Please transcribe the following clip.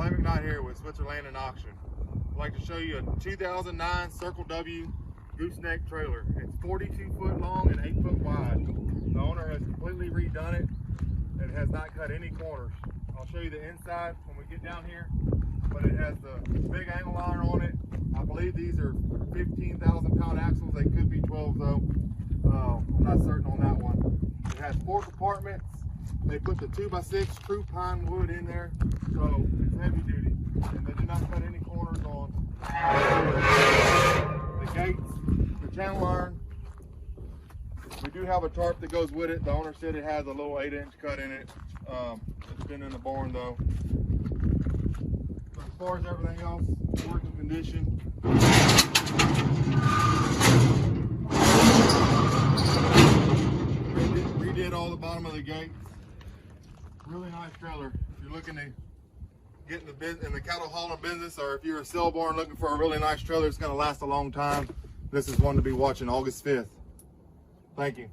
Ray McKnight here with Switzerland and Auction. I'd like to show you a 2009 Circle W gooseneck trailer. It's 42 foot long and 8 foot wide. The owner has completely redone it and has not cut any corners. I'll show you the inside when we get down here, but it has the big angle iron on it. I believe these are 15,000 pound axles. They could be 12 though. I'm not certain on that one. It has 4 compartments. They put the 2x6 true pine wood in there, so it's heavy duty. And they did not cut any corners on the gates, the channel iron. We do have a tarp that goes with it. The owner said it has a little 8-inch cut in it. It's been in the barn though. But as far as everything else, working condition. Redid all the bottom of the gates. Really nice trailer. If you're looking to get in the cattle hauling business, or if you're a sale barn looking for a really nice trailer, it's going to last a long time. This is one to be watching August 5th. Thank you.